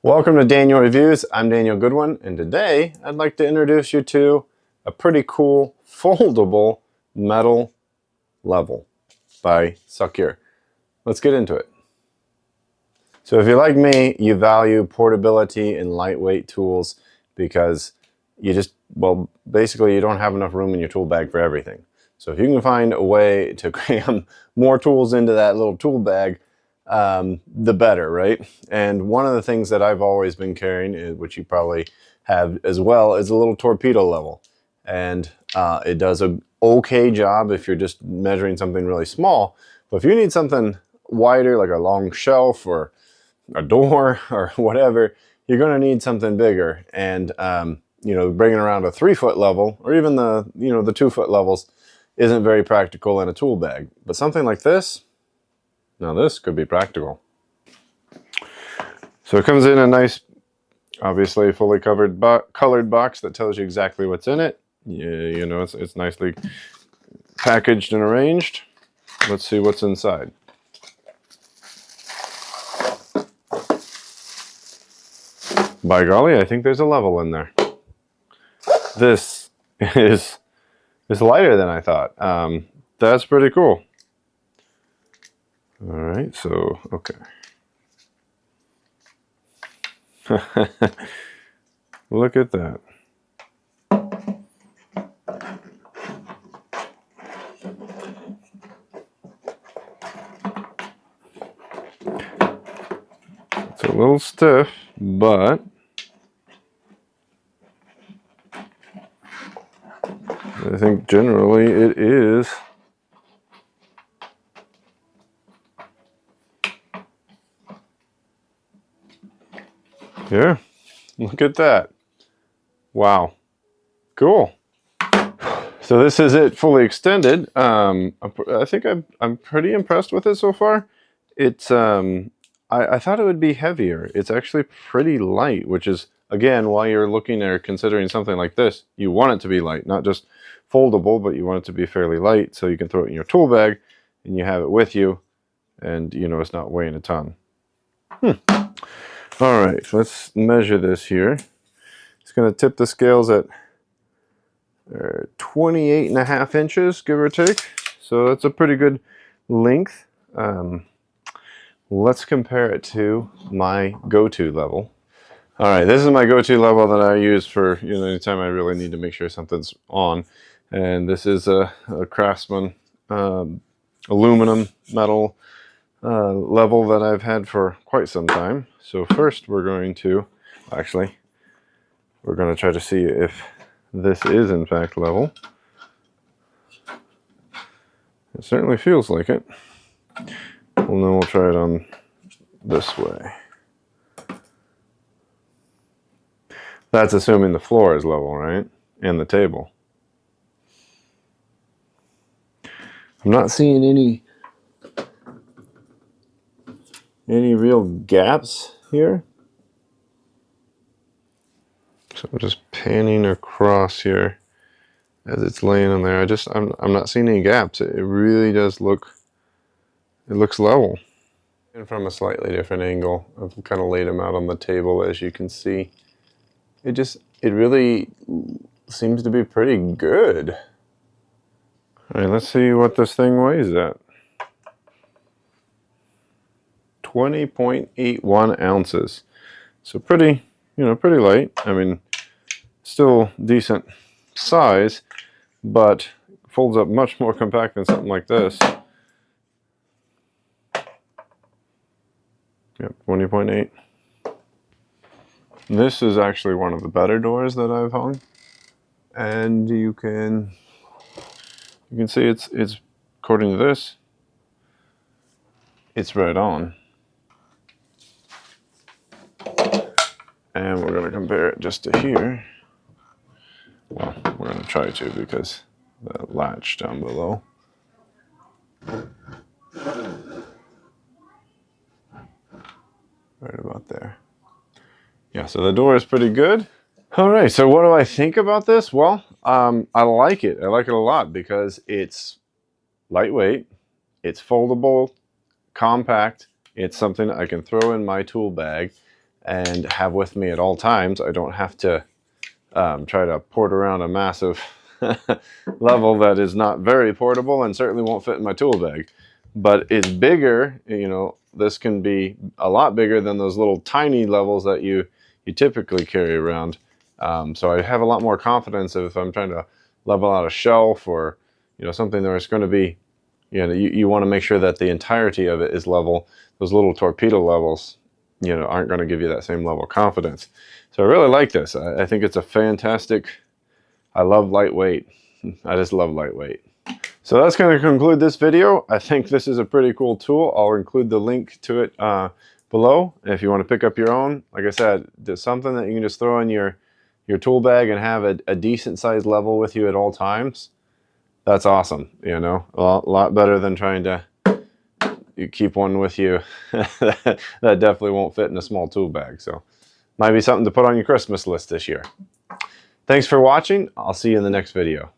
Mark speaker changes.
Speaker 1: Welcome to Daniel Reviews. I'm Daniel Goodwin, and today I'd like to introduce you to a pretty cool foldable metal level by Saker. Let's get into it. So if you're like me, you value portability and lightweight tools because basically you don't have enough room in your tool bag for everything. So if you can find a way to cram more tools into that little tool bag, the better, right? And one of the things that I've always been carrying, which you probably have as well, is a little torpedo level. And it does an okay job if you're just measuring something really small. But if you need something wider, like a long shelf or a door or whatever, you're going to need something bigger. And bringing around a 3-foot level or even the 2-foot levels isn't very practical in a tool bag. But something like this, now this could be practical. So it comes in a nice, obviously fully covered colored box that tells you exactly what's in it. You know, it's nicely packaged and arranged. Let's see what's inside. By golly, I think there's a level in there. This is lighter than I thought. That's pretty cool. All right, so, okay. Look at that. It's a little stiff, but I think generally it is. Yeah, look at that. Wow, cool. So this is it fully extended. I think I'm pretty impressed with it so far. It's I thought it would be heavier. It's actually pretty light, which is, again, while you're looking or considering something like this, you want it to be light, not just foldable, but you want it to be fairly light so you can throw it in your tool bag and you have it with you, and you know it's not weighing a ton. All right, so let's measure this here. It's going to tip the scales at 28.5 inches, give or take. So that's a pretty good length. Let's compare it to my go-to level. All right, this is my go-to level that I use for anytime I really need to make sure something's on. And this is a Craftsman aluminum metal level that I've had for quite some time. So first we're going to try to see if this is in fact level. It certainly feels like it. Well, then we'll try it on this way. That's assuming the floor is level, right? And the table. I'm not seeing any real gaps here. So I'm just panning across here as it's laying on there. I'm not seeing any gaps. It really does look, it looks level. And from a slightly different angle, I've kind of laid them out on the table, as you can see. It really seems to be pretty good. All right, let's see what this thing weighs at. 20.81 ounces. So pretty light. I mean, still decent size, but folds up much more compact than something like this. Yep, 20.8. This is actually one of the better doors that I've hung, and you can see it's according to this, it's right on. And we're going to compare it just to here. Well, we're going to try to, because the latch down below. Right about there. Yeah, so the door is pretty good. All right, so what do I think about this? Well, I like it. I like it a lot because it's lightweight, it's foldable, compact. It's something I can throw in my tool bag, and have with me at all times. I don't have to try to port around a massive level that is not very portable and certainly won't fit in my tool bag. But it's bigger, you know, this can be a lot bigger than those little tiny levels that you typically carry around. So I have a lot more confidence if I'm trying to level out a shelf or, you know, something that's going to be, you know, you want to make sure that the entirety of it is level. Those little torpedo levels, you know, aren't going to give you that same level of confidence. So I really like this. I think it's a fantastic, I love lightweight. I just love lightweight. So that's going to conclude this video. I think this is a pretty cool tool. I'll include the link to it below. If you want to pick up your own, like I said, there's something that you can just throw in your tool bag and have a decent sized level with you at all times. That's awesome, you know, a lot better than trying to keep one with you that definitely won't fit in a small tool bag. So might be something to put on your Christmas list this year. Thanks for watching. I'll see you in the next video.